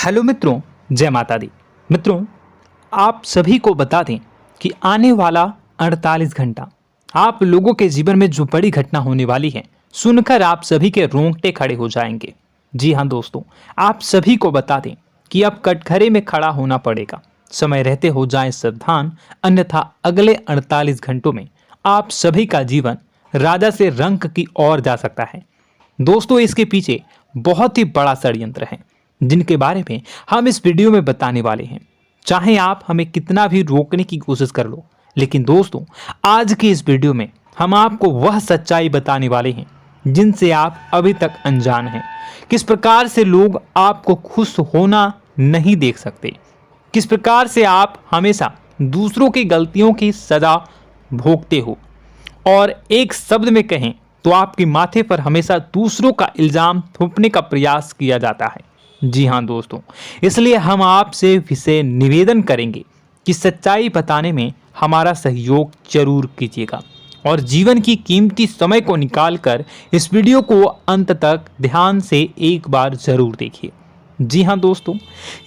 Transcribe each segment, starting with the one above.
Hello मित्रों, जय माता दी। मित्रों, आप सभी को बता दें कि आने वाला 48 घंटा आप लोगों के जीवन में जो बड़ी घटना होने वाली है, सुनकर आप सभी के रोंगटे खड़े हो जाएंगे। जी हाँ दोस्तों, आप सभी को बता दें कि अब कटघरे में खड़ा होना पड़ेगा। समय रहते हो जाएं सावधान, अन्यथा अगले 48 घंटों में आप सभी का जीवन राजा से रंक की ओर जा सकता है। दोस्तों, इसके पीछे बहुत ही बड़ा षड्यंत्र है जिनके बारे में हम इस वीडियो में बताने वाले हैं। चाहे आप हमें कितना भी रोकने की कोशिश कर लो, लेकिन दोस्तों आज की इस वीडियो में हम आपको वह सच्चाई बताने वाले हैं जिनसे आप अभी तक अनजान हैं। किस प्रकार से लोग आपको खुश होना नहीं देख सकते, किस प्रकार से आप हमेशा दूसरों की गलतियों की सजा भोगते हो, और एक शब्द में कहें तो आपके माथे पर हमेशा दूसरों का इल्जाम थोपने का प्रयास किया जाता है। जी हाँ दोस्तों, इसलिए हम आपसे विशेष निवेदन करेंगे कि सच्चाई बताने में हमारा सहयोग जरूर कीजिएगा और जीवन की कीमती समय को निकालकर इस वीडियो को अंत तक ध्यान से एक बार जरूर देखिए। जी हाँ दोस्तों,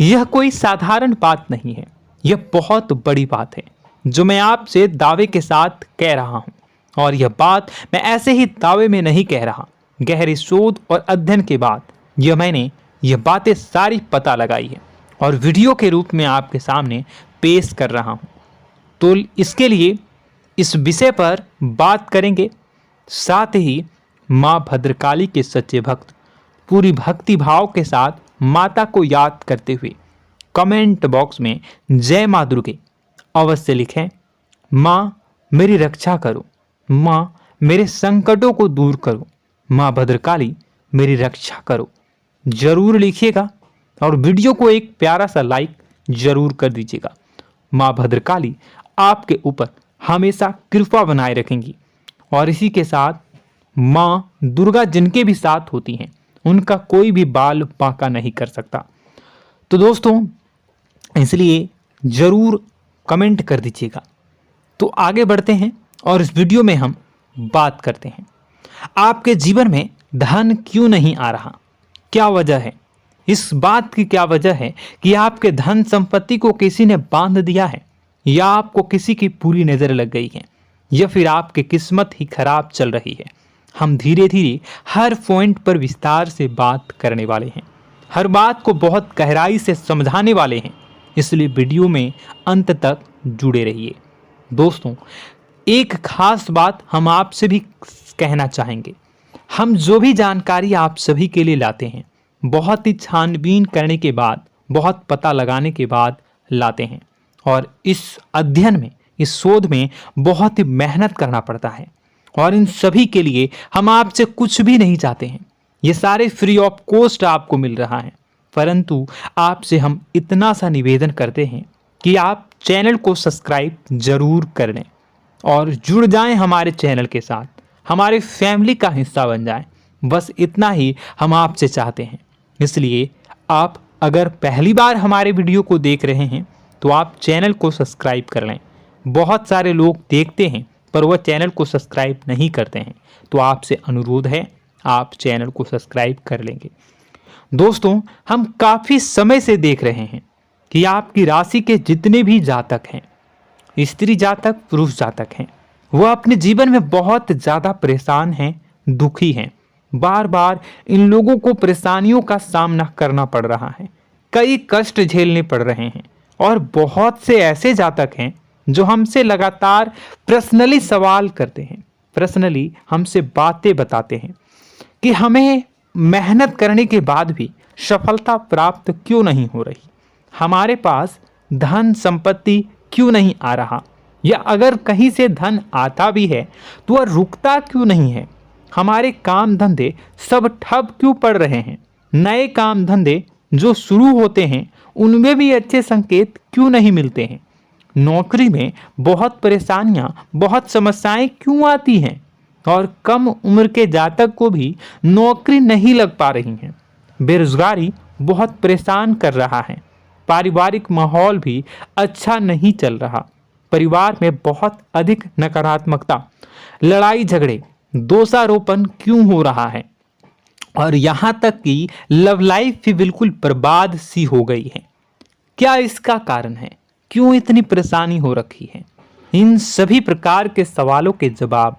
यह कोई साधारण बात नहीं है, यह बहुत बड़ी बात है जो मैं आपसे दावे के साथ कह रहा हूँ। और यह बात मैं ऐसे ही दावे में नहीं कह रहा, गहरी शोध और अध्ययन के बाद मैंने यह बातें सारी पता लगाई है और वीडियो के रूप में आपके सामने पेश कर रहा हूं। तो इसके लिए इस विषय पर बात करेंगे। साथ ही मां भद्रकाली के सच्चे भक्त पूरी भक्ति भाव के साथ माता को याद करते हुए कमेंट बॉक्स में जय मां दुर्गे अवश्य लिखें। मां मेरी रक्षा करो, मां मेरे संकटों को दूर करो, मां भद्रकाली मेरी रक्षा करो, जरूर लिखिएगा और वीडियो को एक प्यारा सा लाइक जरूर कर दीजिएगा। मां भद्रकाली आपके ऊपर हमेशा कृपा बनाए रखेंगी और इसी के साथ मां दुर्गा जिनके भी साथ होती हैं उनका कोई भी बाल बांका नहीं कर सकता। तो दोस्तों, इसलिए जरूर कमेंट कर दीजिएगा। तो आगे बढ़ते हैं और इस वीडियो में हम बात करते हैं, आपके जीवन में धन क्यों नहीं आ रहा, क्या वजह है। इस बात की क्या वजह है कि आपके धन संपत्ति को किसी ने बांध दिया है, या आपको किसी की पूरी नजर लग गई है, या फिर आपकी किस्मत ही खराब चल रही है। हम धीरे धीरे हर पॉइंट पर विस्तार से बात करने वाले हैं, हर बात को बहुत गहराई से समझाने वाले हैं, इसलिए वीडियो में अंत तक जुड़े रहिए। दोस्तों, एक खास बात हम आपसे भी कहना चाहेंगे, हम जो भी जानकारी आप सभी के लिए लाते हैं बहुत ही छानबीन करने के बाद, बहुत पता लगाने के बाद लाते हैं, और इस अध्ययन में, इस शोध में बहुत ही मेहनत करना पड़ता है। और इन सभी के लिए हम आपसे कुछ भी नहीं चाहते हैं, ये सारे फ्री ऑफ कॉस्ट आपको मिल रहा है, परंतु आपसे हम इतना सा निवेदन करते हैं कि आप चैनल को सब्सक्राइब जरूर कर लें और जुड़ जाएं हमारे चैनल के साथ, हमारे फैमिली का हिस्सा बन जाएं। बस इतना ही हम आपसे चाहते हैं। इसलिए आप अगर पहली बार हमारे वीडियो को देख रहे हैं तो आप चैनल को सब्सक्राइब कर लें। बहुत सारे लोग देखते हैं पर वह चैनल को सब्सक्राइब नहीं करते हैं, तो आपसे अनुरोध है आप चैनल को सब्सक्राइब कर लेंगे। दोस्तों, हम काफ़ी समय से देख रहे हैं कि आपकी राशि के जितने भी जातक हैं, स्त्री जातक, पुरुष जातक हैं, वह अपने जीवन में बहुत ज़्यादा परेशान हैं, दुखी हैं। बार बार इन लोगों को परेशानियों का सामना करना पड़ रहा है, कई कष्ट झेलने पड़ रहे हैं, और बहुत से ऐसे जातक हैं जो हमसे लगातार पर्सनली सवाल करते हैं, पर्सनली हमसे बातें बताते हैं कि हमें मेहनत करने के बाद भी सफलता प्राप्त क्यों नहीं हो रही, हमारे पास धन संपत्ति क्यों नहीं आ रहा, या अगर कहीं से धन आता भी है तो वह रुकता क्यों नहीं है, हमारे काम धंधे सब ठप क्यों पड़ रहे हैं, नए काम धंधे जो शुरू होते हैं उनमें भी अच्छे संकेत क्यों नहीं मिलते हैं, नौकरी में बहुत परेशानियां, बहुत समस्याएं क्यों आती हैं, और कम उम्र के जातक को भी नौकरी नहीं लग पा रही हैं, बेरोजगारी बहुत परेशान कर रहा है, पारिवारिक माहौल भी अच्छा नहीं चल रहा, परिवार में बहुत अधिक नकारात्मकता, लड़ाई झगड़े, दोषारोपण क्यों हो रहा है, और यहाँ तक कि लव लाइफ भी बिल्कुल बर्बाद सी हो गई है। क्या इसका कारण है? क्यों इतनी परेशानी हो रखी है? इन सभी प्रकार के सवालों के जवाब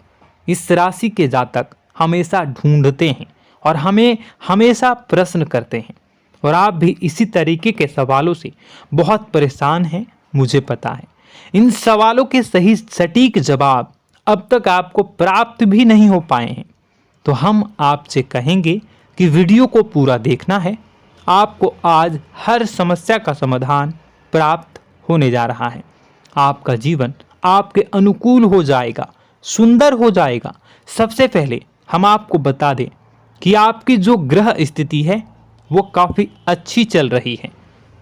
इस राशि के जातक हमेशा ढूंढते हैं और हमें हमेशा प्रश्न करते हैं। और आप भी इसी तरीके के सवालों से बहुत परेशान हैं, मुझे पता है। इन सवालों के सही सटीक जवाब अब तक आपको प्राप्त भी नहीं हो पाए हैं। तो हम आपसे कहेंगे कि वीडियो को पूरा देखना है। आपको आज हर समस्या का समाधान प्राप्त होने जा रहा है। आपका जीवन आपके अनुकूल हो जाएगा, सुंदर हो जाएगा। सबसे पहले हम आपको बता दें कि आपकी जो ग्रह स्थिति है वो काफ़ी अच्छी चल रही है,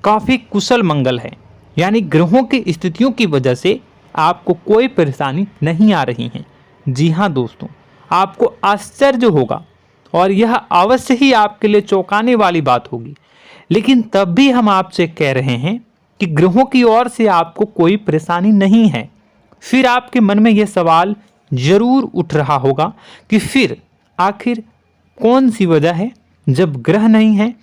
काफ़ी कुशल मंगल है। यानी ग्रहों की स्थितियों की वजह से आपको कोई परेशानी नहीं आ रही है। जी हाँ दोस्तों, आपको आश्चर्य होगा और यह अवश्य ही आपके लिए चौंकाने वाली बात होगी। लेकिन तब भी हम आपसे कह रहे हैं कि ग्रहों की ओर से आपको कोई परेशानी नहीं है। फिर आपके मन में यह सवाल जरूर उठ रहा होगा कि फिर आखिर कौन सी वजह है? जब ग्रह नहीं है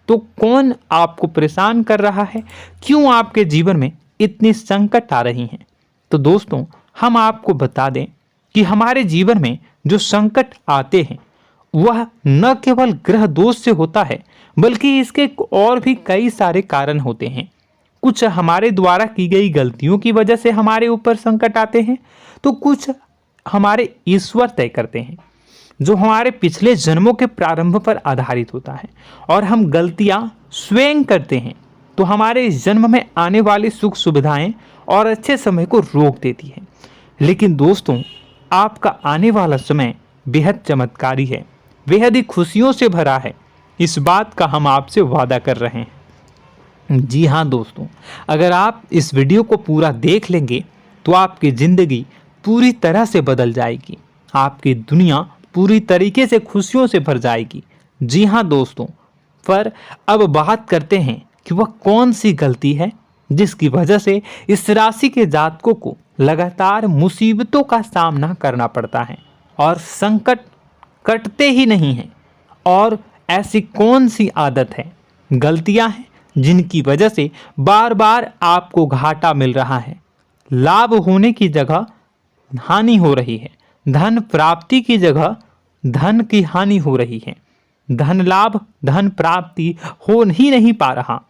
तो कौन आपको परेशान कर रहा है? क्यों आपके जीवन में इतनी संकट आ रही हैं? तो दोस्तों, हम आपको बता दें कि हमारे जीवन में जो संकट आते हैं वह न केवल ग्रह दोष से होता है, बल्कि इसके और भी कई सारे कारण होते हैं। कुछ हमारे द्वारा की गई गलतियों की वजह से हमारे ऊपर संकट आते हैं, तो कुछ हमारे ईश्वर तय करते हैं, जो हमारे पिछले जन्मों के प्रारंभ पर आधारित होता है। और हम गलतियां स्वयं करते हैं तो हमारे इस जन्म में आने वाली सुख सुविधाएं और अच्छे समय को रोक देती है। लेकिन दोस्तों, आपका आने वाला समय बेहद चमत्कारी है, बेहद ही खुशियों से भरा है। इस बात का हम आपसे वादा कर रहे हैं। जी हाँ दोस्तों, अगर आप इस वीडियो को पूरा देख लेंगे तो आपकी ज़िंदगी पूरी तरह से बदल जाएगी, आपकी दुनिया पूरी तरीके से खुशियों से भर जाएगी। जी हाँ दोस्तों, पर अब बात करते हैं कि वह कौन सी गलती है जिसकी वजह से इस राशि के जातकों को लगातार मुसीबतों का सामना करना पड़ता है और संकट कटते ही नहीं हैं। और ऐसी कौन सी आदत है, गलतियां हैं जिनकी वजह से बार बार आपको घाटा मिल रहा है, लाभ होने की जगह हानि हो रही है, धन प्राप्ति की जगह धन की हानि हो रही है, धन लाभ धन प्राप्ति हो ही नहीं पा रहा,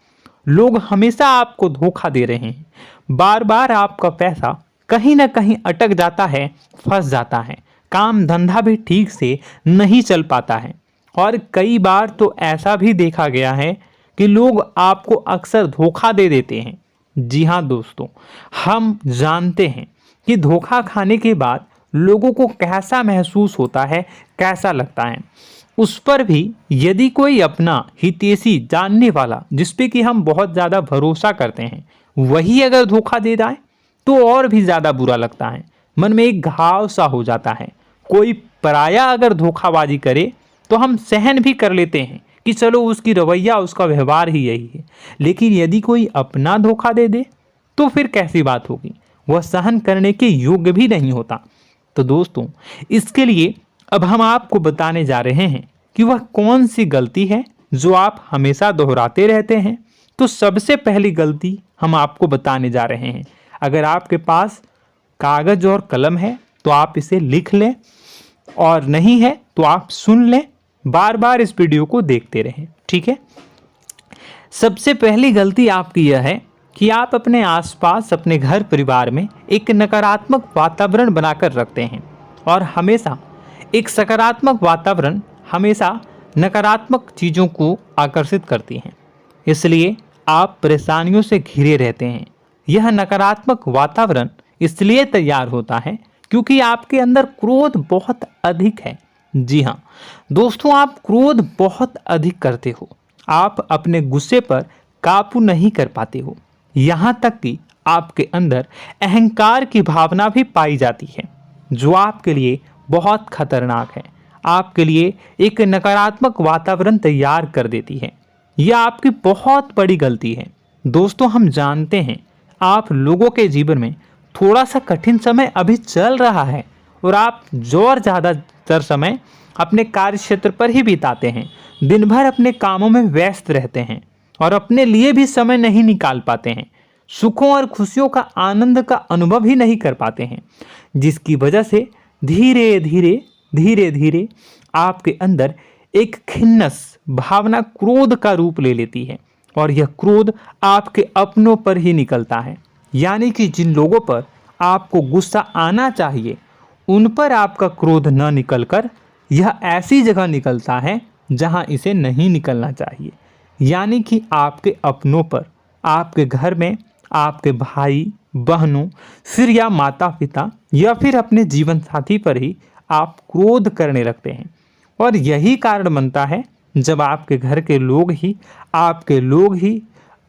लोग हमेशा आपको धोखा दे रहे हैं, बार बार आपका पैसा कहीं ना कहीं अटक जाता है, फंस जाता है, काम धंधा भी ठीक से नहीं चल पाता है। और कई बार तो ऐसा भी देखा गया है कि लोग आपको अक्सर धोखा दे देते हैं। जी हाँ दोस्तों, हम जानते हैं कि धोखा खाने के बाद लोगों को कैसा महसूस होता है, कैसा लगता है। उस पर भी यदि कोई अपना हितैषी जानने वाला, जिस पे कि हम बहुत ज़्यादा भरोसा करते हैं, वही अगर धोखा दे जाए तो और भी ज़्यादा बुरा लगता है, मन में एक घाव सा हो जाता है। कोई पराया अगर धोखाबाजी करे तो हम सहन भी कर लेते हैं कि चलो उसकी रवैया, उसका व्यवहार ही यही है। लेकिन यदि कोई अपना धोखा दे दे तो फिर कैसी बात होगी, वह सहन करने के योग्य भी नहीं होता। तो दोस्तों, इसके लिए अब हम आपको बताने जा रहे हैं कि वह कौन सी गलती है जो आप हमेशा दोहराते रहते हैं। तो सबसे पहली गलती हम आपको बताने जा रहे हैं। अगर आपके पास कागज और कलम है तो आप इसे लिख लें, और नहीं है तो आप सुन लें, बार बार इस वीडियो को देखते रहें, ठीक है। सबसे पहली गलती आपकी यह है कि आप अपने आसपास, अपने घर परिवार में एक नकारात्मक वातावरण बनाकर रखते हैं। और हमेशा एक सकारात्मक वातावरण हमेशा नकारात्मक चीज़ों को आकर्षित करती हैं, इसलिए आप परेशानियों से घिरे रहते हैं। यह नकारात्मक वातावरण इसलिए तैयार होता है क्योंकि आपके अंदर क्रोध बहुत अधिक है। जी हाँ दोस्तों, आप क्रोध बहुत अधिक करते हो, आप अपने गुस्से पर काबू नहीं कर पाते हो, यहाँ तक कि आपके अंदर अहंकार की भावना भी पाई जाती है, जो आपके लिए बहुत खतरनाक है, आपके लिए एक नकारात्मक वातावरण तैयार कर देती है। यह आपकी बहुत बड़ी गलती है। दोस्तों, हम जानते हैं आप लोगों के जीवन में थोड़ा सा कठिन समय अभी चल रहा है और आप ज़्यादातर समय अपने कार्य क्षेत्र पर ही बिताते हैं, दिन भर अपने कामों में व्यस्त रहते हैं और अपने लिए भी समय नहीं निकाल पाते हैं, सुखों और खुशियों का आनंद का अनुभव ही नहीं कर पाते हैं, जिसकी वजह से धीरे धीरे धीरे धीरे आपके अंदर एक खिन्नस भावना क्रोध का रूप ले लेती है और यह क्रोध आपके अपनों पर ही निकलता है। यानी कि जिन लोगों पर आपको गुस्सा आना चाहिए उन पर आपका क्रोध न निकलकर यह ऐसी जगह निकलता है जहां इसे नहीं निकलना चाहिए। यानी कि आपके अपनों पर, आपके घर में आपके भाई बहनों, फिर या माता पिता या फिर अपने जीवन साथी पर ही आप क्रोध करने लगते हैं। और यही कारण बनता है जब आपके घर के लोग ही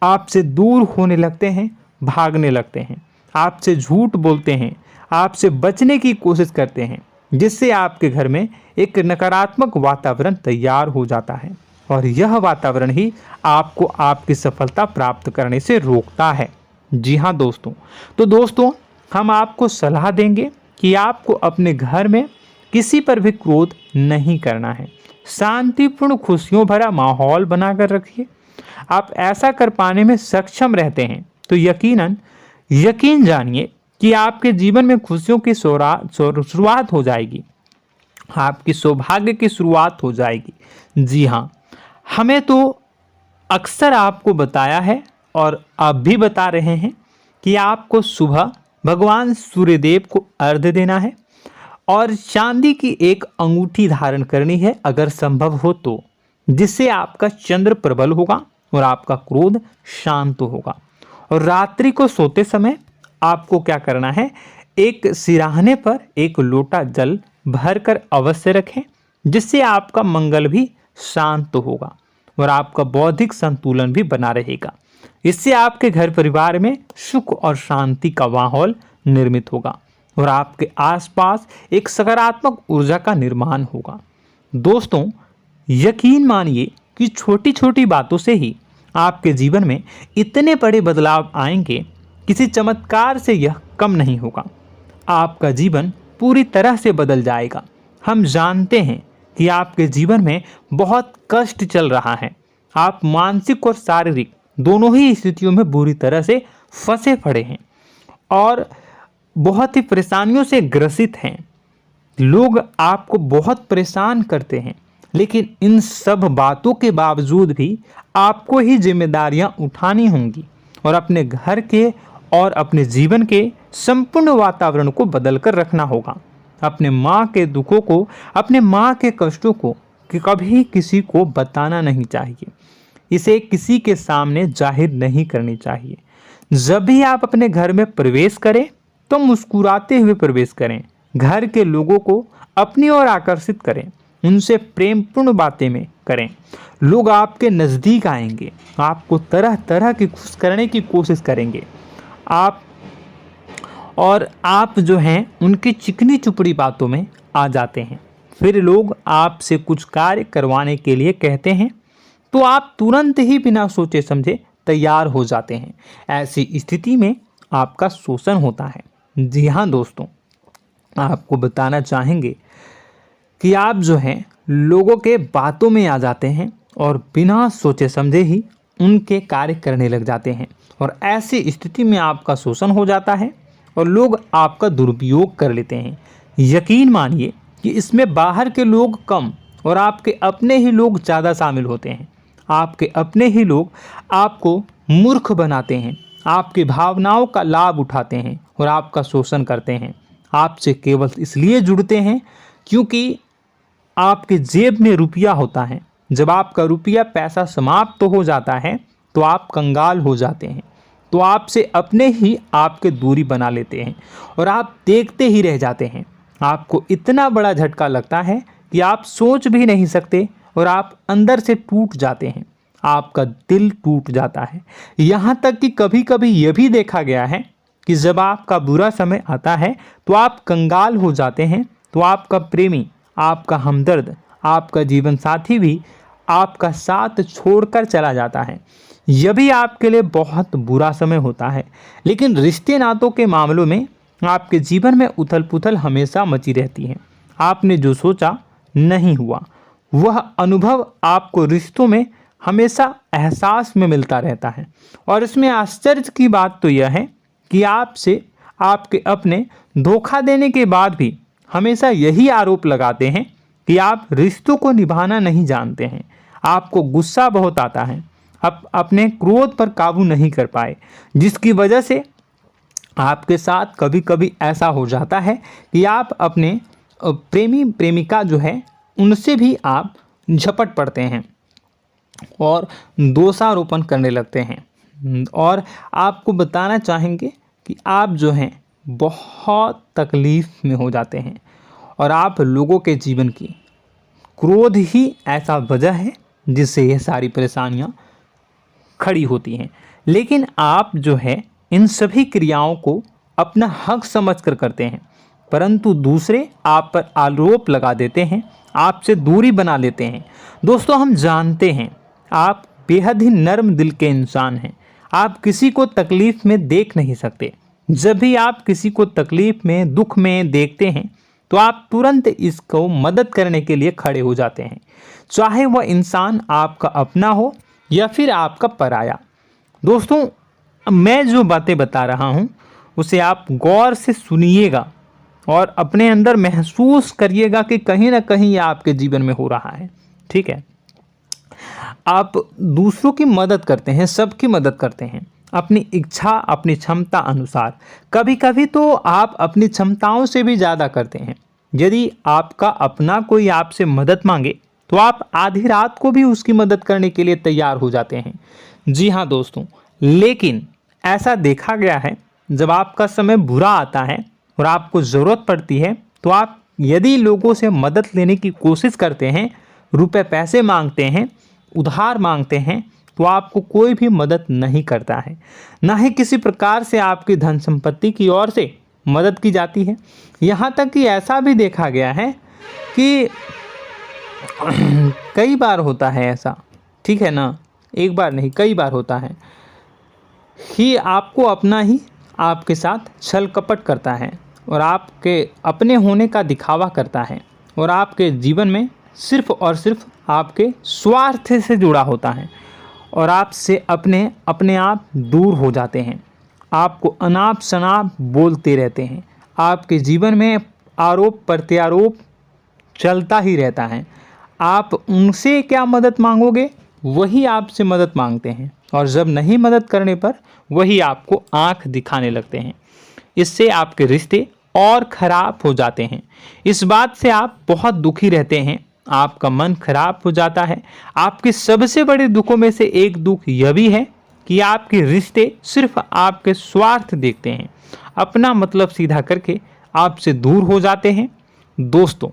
आपसे दूर होने लगते हैं, भागने लगते हैं, आपसे झूठ बोलते हैं, आपसे बचने की कोशिश करते हैं, जिससे आपके घर में एक नकारात्मक वातावरण तैयार हो जाता है और यह वातावरण ही आपको आपकी सफलता प्राप्त करने से रोकता है। जी हाँ दोस्तों, तो दोस्तों हम आपको सलाह देंगे कि आपको अपने घर में किसी पर भी क्रोध नहीं करना है। शांतिपूर्ण खुशियों भरा माहौल बनाकर रखिए। आप ऐसा कर पाने में सक्षम रहते हैं तो यकीन जानिए कि आपके जीवन में खुशियों की शुरुआत हो जाएगी, आपकी सौभाग्य की शुरुआत हो जाएगी। जी हाँ, हमें तो अक्सर आपको बताया है और आप भी बता रहे हैं कि आपको सुबह भगवान सूर्यदेव को अर्घ्य देना है और चांदी की एक अंगूठी धारण करनी है अगर संभव हो तो, जिससे आपका चंद्र प्रबल होगा और आपका क्रोध शांत होगा। और रात्रि को सोते समय आपको क्या करना है, एक सिराहने पर एक लोटा जल भरकर अवश्य रखें, जिससे आपका मंगल भी शांत होगा और आपका बौद्धिक संतुलन भी बना रहेगा। इससे आपके घर परिवार में सुख और शांति का माहौल निर्मित होगा और आपके आसपास एक सकारात्मक ऊर्जा का निर्माण होगा। दोस्तों यकीन मानिए कि छोटी छोटी बातों से ही आपके जीवन में इतने बड़े बदलाव आएंगे, किसी चमत्कार से यह कम नहीं होगा। आपका जीवन पूरी तरह से बदल जाएगा। हम जानते हैं कि आपके जीवन में बहुत कष्ट चल रहा है, आप मानसिक और शारीरिक दोनों ही स्थितियों में बुरी तरह से फंसे पड़े हैं और बहुत ही परेशानियों से ग्रसित हैं। लोग आपको बहुत परेशान करते हैं, लेकिन इन सब बातों के बावजूद भी आपको ही जिम्मेदारियां उठानी होंगी और अपने घर के और अपने जीवन के संपूर्ण वातावरण को बदल कर रखना होगा। अपने माँ के दुखों को, अपने माँ के कष्टों को कभी किसी को बताना नहीं चाहिए, इसे किसी के सामने जाहिर नहीं करनी चाहिए। जब भी आप अपने घर में प्रवेश करें तो मुस्कुराते हुए प्रवेश करें, घर के लोगों को अपनी ओर आकर्षित करें, उनसे प्रेमपूर्ण बातें में करें। लोग आपके नज़दीक आएंगे, आपको तरह तरह की खुश करने की कोशिश करेंगे। आप जो हैं उनकी चिकनी चुपड़ी बातों में आ जाते हैं। फिर लोग आपसे कुछ कार्य करवाने के लिए कहते हैं तो आप तुरंत ही बिना सोचे समझे तैयार हो जाते हैं। ऐसी स्थिति में आपका शोषण होता है। जी हाँ दोस्तों, आपको बताना चाहेंगे कि आप जो हैं लोगों के बातों में आ जाते हैं और बिना सोचे समझे ही उनके कार्य करने लग जाते हैं और ऐसी स्थिति में आपका शोषण हो जाता है और लोग आपका दुरुपयोग कर लेते हैं। यकीन मानिए कि इसमें बाहर के लोग कम और आपके अपने ही लोग ज़्यादा शामिल होते हैं। आपके अपने ही लोग आपको मूर्ख बनाते हैं, आपकी भावनाओं का लाभ उठाते हैं और आपका शोषण करते हैं। आपसे केवल इसलिए जुड़ते हैं क्योंकि आपके जेब में रुपया होता है। जब आपका रुपया पैसा समाप्त हो जाता है तो आप कंगाल हो जाते हैं, तो आपसे अपने ही आपके दूरी बना लेते हैं और आप देखते ही रह जाते हैं। आपको इतना बड़ा झटका लगता है कि आप सोच भी नहीं सकते और आप अंदर से टूट जाते हैं, आपका दिल टूट जाता है। यहाँ तक कि कभी कभी यह भी देखा गया है कि जब आपका बुरा समय आता है तो आप कंगाल हो जाते हैं, तो आपका प्रेमी, आपका हमदर्द, आपका जीवन साथी भी आपका साथ छोड़कर चला जाता है। यह भी आपके लिए बहुत बुरा समय होता है। लेकिन रिश्ते नातों के मामलों में आपके जीवन में उथल पुथल हमेशा मची रहती है। आपने जो सोचा नहीं हुआ। वह अनुभव आपको रिश्तों में हमेशा एहसास में मिलता रहता है। और इसमें आश्चर्य की बात तो यह है कि आपसे आपके अपने धोखा देने के बाद भी हमेशा यही आरोप लगाते हैं कि आप रिश्तों को निभाना नहीं जानते हैं। आपको गुस्सा बहुत आता है, आप अपने क्रोध पर काबू नहीं कर पाए, जिसकी वजह से आपके साथ कभी कभी ऐसा हो जाता है कि आप अपने प्रेमी प्रेमिका जो है उनसे भी आप झपट पड़ते हैं और दोषारोपण करने लगते हैं। और आपको बताना चाहेंगे कि आप जो हैं बहुत तकलीफ़ में हो जाते हैं और आप लोगों के जीवन की क्रोध ही ऐसा वजह है जिससे ये सारी परेशानियां खड़ी होती हैं। लेकिन आप जो है इन सभी क्रियाओं को अपना हक समझकर करते हैं, परंतु दूसरे आप पर आरोप लगा देते हैं, आपसे दूरी बना लेते हैं। दोस्तों, हम जानते हैं आप बेहद ही नर्म दिल के इंसान हैं। आप किसी को तकलीफ़ में देख नहीं सकते। जब भी आप किसी को तकलीफ़ में, दुख में देखते हैं तो आप तुरंत इसको मदद करने के लिए खड़े हो जाते हैं, चाहे वह इंसान आपका अपना हो या फिर आपका पराया। दोस्तों, मैं जो बातें बता रहा हूँ उसे आप गौर से सुनिएगा और अपने अंदर महसूस करिएगा कि कहीं ना कहीं यह आपके जीवन में हो रहा है। ठीक है, आप दूसरों की मदद करते हैं, सबकी मदद करते हैं अपनी इच्छा, अपनी क्षमता अनुसार। कभी कभी तो आप अपनी क्षमताओं से भी ज़्यादा करते हैं। यदि आपका अपना कोई आपसे मदद मांगे तो आप आधी रात को भी उसकी मदद करने के लिए तैयार हो जाते हैं। जी हाँ दोस्तों, लेकिन ऐसा देखा गया है जब आपका समय बुरा आता है और आपको ज़रूरत पड़ती है तो आप यदि लोगों से मदद लेने की कोशिश करते हैं, रुपए पैसे मांगते हैं, उधार मांगते हैं, तो आपको कोई भी मदद नहीं करता है। ना ही किसी प्रकार से आपकी धन संपत्ति की ओर से मदद की जाती है। यहाँ तक कि ऐसा भी देखा गया है कि कई बार होता है ऐसा, ठीक है ना, एक बार नहीं कई बार होता है कि आपको अपना ही आपके साथ छल कपट करता है और आपके अपने होने का दिखावा करता है और आपके जीवन में सिर्फ और सिर्फ आपके स्वार्थ से जुड़ा होता है और आपसे अपने आप दूर हो जाते हैं। आपको अनाप शनाप बोलते रहते हैं। आपके जीवन में आरोप प्रत्यारोप चलता ही रहता है। आप उनसे क्या मदद मांगोगे, वही आपसे मदद मांगते हैं और जब नहीं मदद करने पर वही आपको आंख दिखाने लगते हैं। इससे आपके रिश्ते और ख़राब हो जाते हैं। इस बात से आप बहुत दुखी रहते हैं, आपका मन खराब हो जाता है। आपके सबसे बड़े दुखों में से एक दुख यह भी है कि आपके रिश्ते सिर्फ आपके स्वार्थ देखते हैं, अपना मतलब सीधा करके आपसे दूर हो जाते हैं। दोस्तों,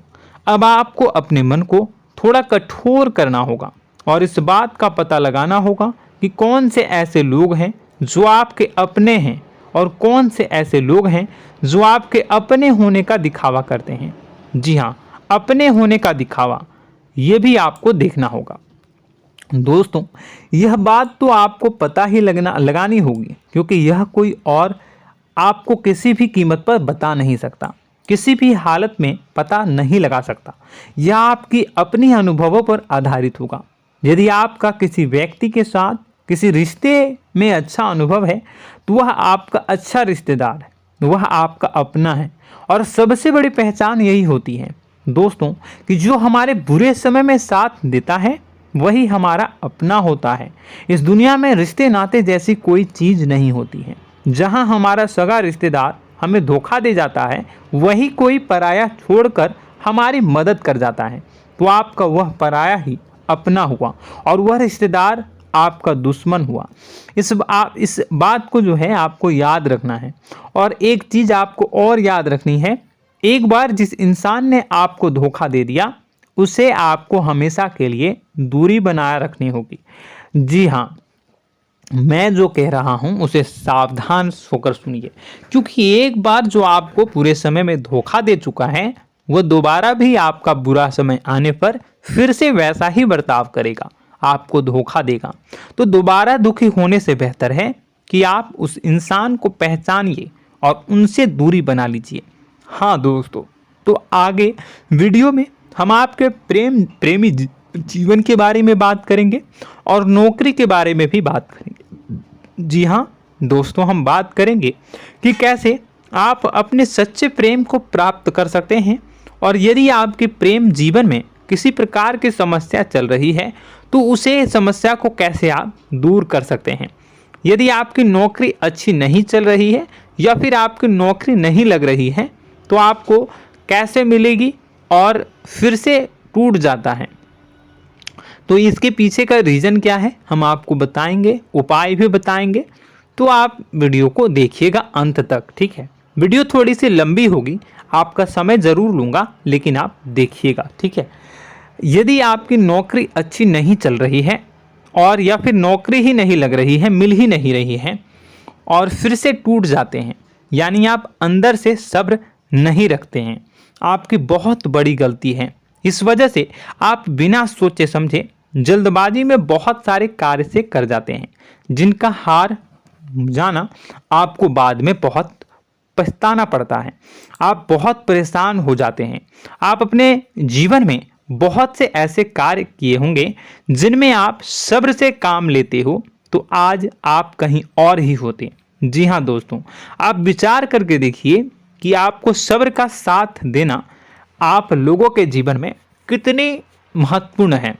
अब आपको अपने मन को थोड़ा कठोर करना होगा और इस बात का पता लगाना होगा कि कौन से ऐसे लोग हैं जो आपके अपने हैं और कौन से ऐसे लोग हैं जो आपके अपने होने का दिखावा करते हैं। जी हाँ, अपने होने का दिखावा, ये भी आपको देखना होगा। दोस्तों, यह बात तो आपको पता ही लगानी होगी, क्योंकि यह कोई और आपको किसी भी कीमत पर बता नहीं सकता, किसी भी हालत में पता नहीं लगा सकता। यह आपकी अपनी अनुभवों पर आधारित होगा। यदि आपका किसी व्यक्ति के साथ किसी रिश्ते में अच्छा अनुभव है तो वह आपका अच्छा रिश्तेदार है, वह आपका अपना है। और सबसे बड़ी पहचान यही होती है दोस्तों कि जो हमारे बुरे समय में साथ देता है वही हमारा अपना होता है। इस दुनिया में रिश्ते नाते जैसी कोई चीज़ नहीं होती है। जहां हमारा सगा रिश्तेदार हमें धोखा दे जाता है, वही कोई पराया छोड़कर हमारी मदद कर जाता है, तो आपका वह पराया ही अपना हुआ और वह रिश्तेदार आपका दुश्मन हुआ। इस बात को जो है आपको याद रखना है। और एक चीज़ आपको और याद रखनी है, एक बार जिस इंसान ने आपको धोखा दे दिया उसे आपको हमेशा के लिए दूरी बनाए रखनी होगी। जी हाँ, मैं जो कह रहा हूँ उसे सावधान होकर सुनिए, क्योंकि एक बार जो आपको पूरे समय में धोखा दे चुका है वह दोबारा भी आपका बुरा समय आने पर फिर से वैसा ही बर्ताव करेगा, आपको धोखा देगा। तो दोबारा दुखी होने से बेहतर है कि आप उस इंसान को पहचानिए और उनसे दूरी बना लीजिए। हाँ दोस्तों, तो आगे वीडियो में हम आपके प्रेमी जीवन के बारे में बात करेंगे और नौकरी के बारे में भी बात करेंगे। जी हाँ दोस्तों, हम बात करेंगे कि कैसे आप अपने सच्चे प्रेम को प्राप्त कर सकते हैं, और यदि आपके प्रेम जीवन में किसी प्रकार की समस्या चल रही है तो उसे समस्या को कैसे आप दूर कर सकते हैं। यदि आपकी नौकरी अच्छी नहीं चल रही है या फिर आपकी नौकरी नहीं लग रही है तो आपको कैसे मिलेगी और फिर से टूट जाता है, तो इसके पीछे का रीज़न क्या है हम आपको बताएंगे, उपाय भी बताएंगे। तो आप वीडियो को देखिएगा अंत तक, ठीक है। वीडियो थोड़ी सी लंबी होगी, आपका समय ज़रूर लूँगा, लेकिन आप देखिएगा, ठीक है। यदि आपकी नौकरी अच्छी नहीं चल रही है और या फिर नौकरी ही नहीं लग रही है, मिल ही नहीं रही है और फिर से टूट जाते हैं, यानी आप अंदर से सब्र नहीं रखते हैं, आपकी बहुत बड़ी गलती है। इस वजह से आप बिना सोचे समझे जल्दबाजी में बहुत सारे कार्य से कर जाते हैं, जिनका हार जाना आपको बाद में बहुत पछताना पड़ता है। आप बहुत परेशान हो जाते हैं। आप अपने जीवन में बहुत से ऐसे कार्य किए होंगे जिनमें आप सब्र से काम लेते हो, तो आज आप कहीं और ही होते। जी हाँ दोस्तों, आप विचार करके देखिए कि आपको सब्र का साथ देना आप लोगों के जीवन में कितने महत्वपूर्ण है।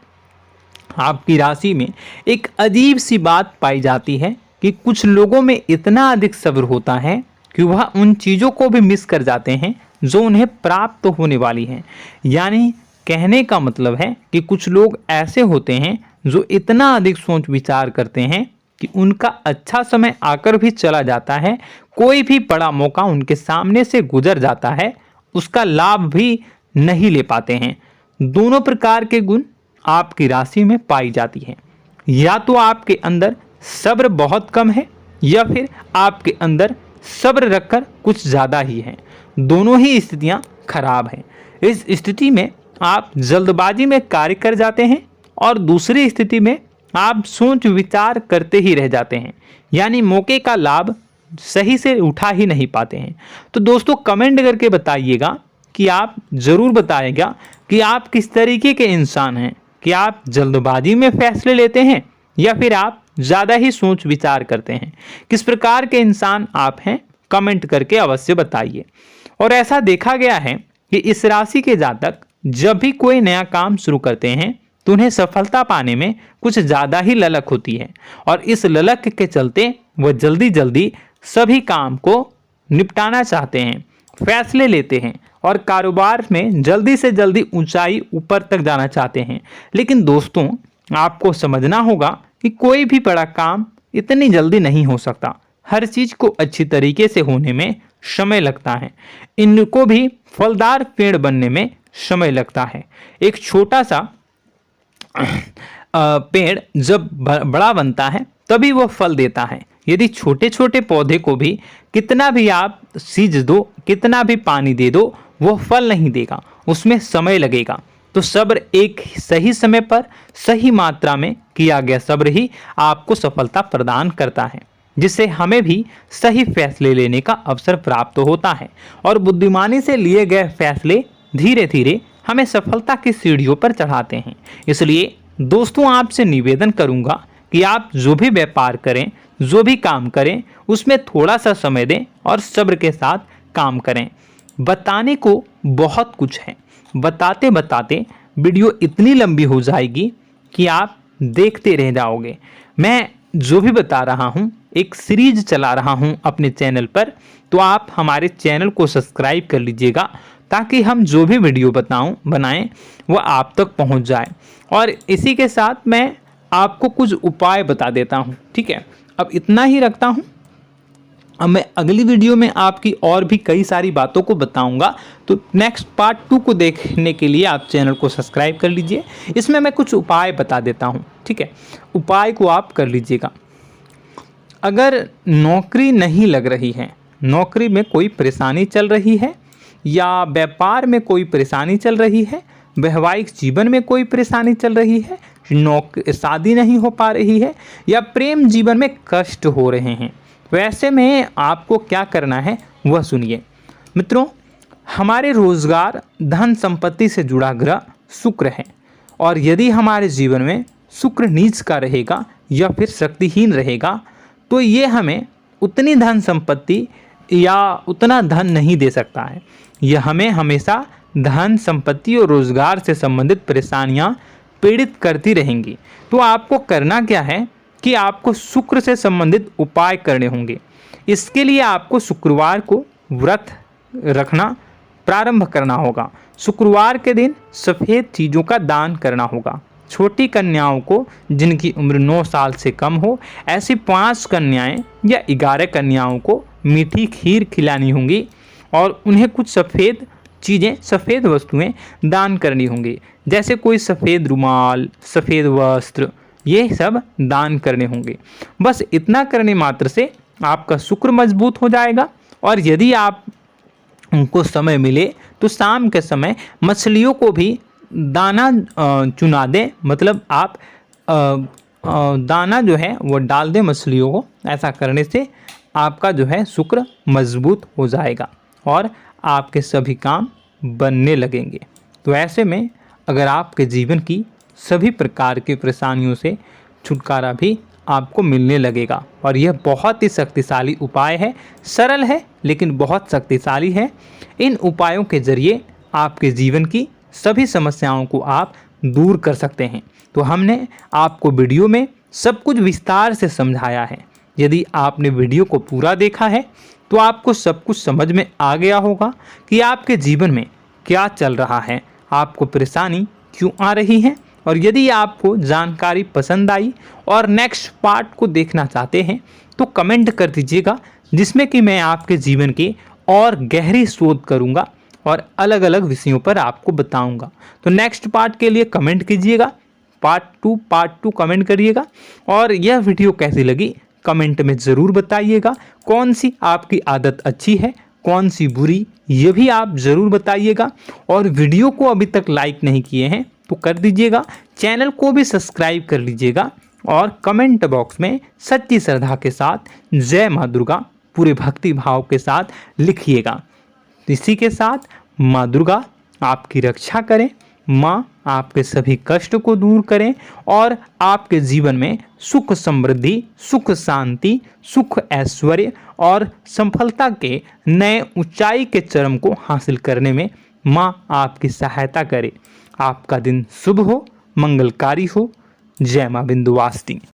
आपकी राशि में एक अजीब सी बात पाई जाती है कि कुछ लोगों में इतना अधिक सब्र होता है कि वह उन चीज़ों को भी मिस कर जाते हैं जो उन्हें प्राप्त होने वाली हैं। यानी कहने का मतलब है कि कुछ लोग ऐसे होते हैं जो इतना अधिक सोच विचार करते हैं कि उनका अच्छा समय आकर भी चला जाता है, कोई भी बड़ा मौका उनके सामने से गुजर जाता है, उसका लाभ भी नहीं ले पाते हैं। दोनों प्रकार के गुण आपकी राशि में पाई जाती है। या तो आपके अंदर सब्र बहुत कम है या फिर आपके अंदर सब्र रखकर कुछ ज़्यादा ही है। दोनों ही स्थितियाँ खराब हैं। इस स्थिति में आप जल्दबाजी में कार्य कर जाते हैं और दूसरी स्थिति में आप सोच विचार करते ही रह जाते हैं, यानी मौके का लाभ सही से उठा ही नहीं पाते हैं। तो दोस्तों कमेंट करके बताइएगा कि आप ज़रूर बताइएगा कि आप किस तरीके के इंसान हैं, कि आप जल्दबाजी में फैसले लेते हैं या फिर आप ज़्यादा ही सोच विचार करते हैं। किस प्रकार के इंसान आप हैं, कमेंट करके अवश्य बताइए। और ऐसा देखा गया है कि इस राशि के जातक जब भी कोई नया काम शुरू करते हैं तो उन्हें सफलता पाने में कुछ ज़्यादा ही ललक होती है, और इस ललक के चलते वह जल्दी जल्दी सभी काम को निपटाना चाहते हैं, फैसले लेते हैं और कारोबार में जल्दी से जल्दी ऊंचाई ऊपर तक जाना चाहते हैं। लेकिन दोस्तों आपको समझना होगा कि कोई भी बड़ा काम इतनी जल्दी नहीं हो सकता। हर चीज़ को अच्छी तरीके से होने में समय लगता है। इनको भी फलदार पेड़ बनने में समय लगता है। एक छोटा सा पेड़ जब बड़ा बनता है तभी वो फल देता है। यदि छोटे छोटे पौधे को भी कितना भी आप सींच दो, कितना भी पानी दे दो, वो फल नहीं देगा, उसमें समय लगेगा। तो सब्र एक सही समय पर सही मात्रा में किया गया सब्र ही आपको सफलता प्रदान करता है, जिससे हमें भी सही फैसले लेने का अवसर प्राप्त होता है और बुद्धिमानी से लिए गए फैसले धीरे धीरे हमें सफलता की सीढ़ियों पर चढ़ाते हैं। इसलिए दोस्तों आपसे निवेदन करूंगा कि आप जो भी व्यापार करें, जो भी काम करें, उसमें थोड़ा सा समय दें और सब्र के साथ काम करें। बताने को बहुत कुछ है, बताते बताते वीडियो इतनी लंबी हो जाएगी कि आप देखते रह जाओगे। मैं जो भी बता रहा हूँ एक सीरीज चला रहा हूँ अपने चैनल पर, तो आप हमारे चैनल को सब्सक्राइब कर लीजिएगा ताकि हम जो भी वीडियो बनाएं वो आप तक पहुँच जाए। और इसी के साथ मैं आपको कुछ उपाय बता देता हूँ, ठीक है। अब इतना ही रखता हूँ। अब मैं अगली वीडियो में आपकी और भी कई सारी बातों को बताऊंगा, तो नेक्स्ट पार्ट 2 को देखने के लिए आप चैनल को सब्सक्राइब कर लीजिए। इसमें मैं कुछ उपाय बता देता हूं, ठीक है। उपाय को आप कर लीजिएगा। अगर नौकरी नहीं लग रही है, नौकरी में कोई परेशानी चल रही है, या व्यापार में कोई परेशानी चल रही है, वैवाहिक जीवन में कोई परेशानी चल रही है, शादी नहीं हो पा रही है, या प्रेम जीवन में कष्ट हो रहे हैं, वैसे में आपको क्या करना है वह सुनिए। मित्रों, हमारे रोजगार धन संपत्ति से जुड़ा ग्रह शुक्र है, और यदि हमारे जीवन में शुक्र नीच का रहेगा या फिर शक्तिहीन रहेगा तो ये हमें उतनी धन संपत्ति या उतना धन नहीं दे सकता है। यह हमें हमेशा धन संपत्ति और रोजगार से संबंधित परेशानियां पीड़ित करती रहेंगी। तो आपको करना क्या है कि आपको शुक्र से संबंधित उपाय करने होंगे। इसके लिए आपको शुक्रवार को व्रत रखना प्रारंभ करना होगा। शुक्रवार के दिन सफ़ेद चीज़ों का दान करना होगा। छोटी कन्याओं को जिनकी उम्र 9 साल से कम हो, ऐसी 5 कन्याएं या 11 कन्याओं को मीठी खीर खिलानी होंगी और उन्हें कुछ सफ़ेद चीज़ें, सफ़ेद वस्तुएं दान करनी होंगी, जैसे कोई सफ़ेद रुमाल, सफ़ेद वस्त्र, ये सब दान करने होंगे। बस इतना करने मात्र से आपका शुक्र मजबूत हो जाएगा। और यदि आप उनको समय मिले तो शाम के समय मछलियों को भी दाना चुना दें, मतलब आप दाना जो है वो डाल दें मछलियों को। ऐसा करने से आपका जो है शुक्र मजबूत हो जाएगा और आपके सभी काम बनने लगेंगे। तो ऐसे में अगर आपके जीवन की सभी प्रकार की परेशानियों से छुटकारा भी आपको मिलने लगेगा। और यह बहुत ही शक्तिशाली उपाय है, सरल है लेकिन बहुत शक्तिशाली है। इन उपायों के जरिए आपके जीवन की सभी समस्याओं को आप दूर कर सकते हैं। तो हमने आपको वीडियो में सब कुछ विस्तार से समझाया है। यदि आपने वीडियो को पूरा देखा है तो आपको सब कुछ समझ में आ गया होगा कि आपके जीवन में क्या चल रहा है, आपको परेशानी क्यों आ रही है। और यदि आपको जानकारी पसंद आई और नेक्स्ट पार्ट को देखना चाहते हैं तो कमेंट कर दीजिएगा, जिसमें कि मैं आपके जीवन की और गहरी शोध करूंगा और अलग अलग विषयों पर आपको बताऊंगा। तो नेक्स्ट पार्ट के लिए कमेंट कीजिएगा, पार्ट टू कमेंट करिएगा। और यह वीडियो कैसी लगी कमेंट में ज़रूर बताइएगा। कौन सी आपकी आदत अच्छी है, कौन सी बुरी, ये भी आप ज़रूर बताइएगा। और वीडियो को अभी तक लाइक नहीं किए हैं तो कर दीजिएगा, चैनल को भी सब्सक्राइब कर लीजिएगा और कमेंट बॉक्स में सच्ची श्रद्धा के साथ जय माँ दुर्गा पूरे भक्ति भाव के साथ लिखिएगा। इसी के साथ माँ दुर्गा आपकी रक्षा करें, माँ आपके सभी कष्ट को दूर करें और आपके जीवन में सुख समृद्धि, सुख शांति, सुख ऐश्वर्य और सफलता के नए ऊंचाई के चरम को हासिल करने में माँ आपकी सहायता करे। आपका दिन शुभ हो, मंगलकारी हो। जय माँ विंध्यवासिनी।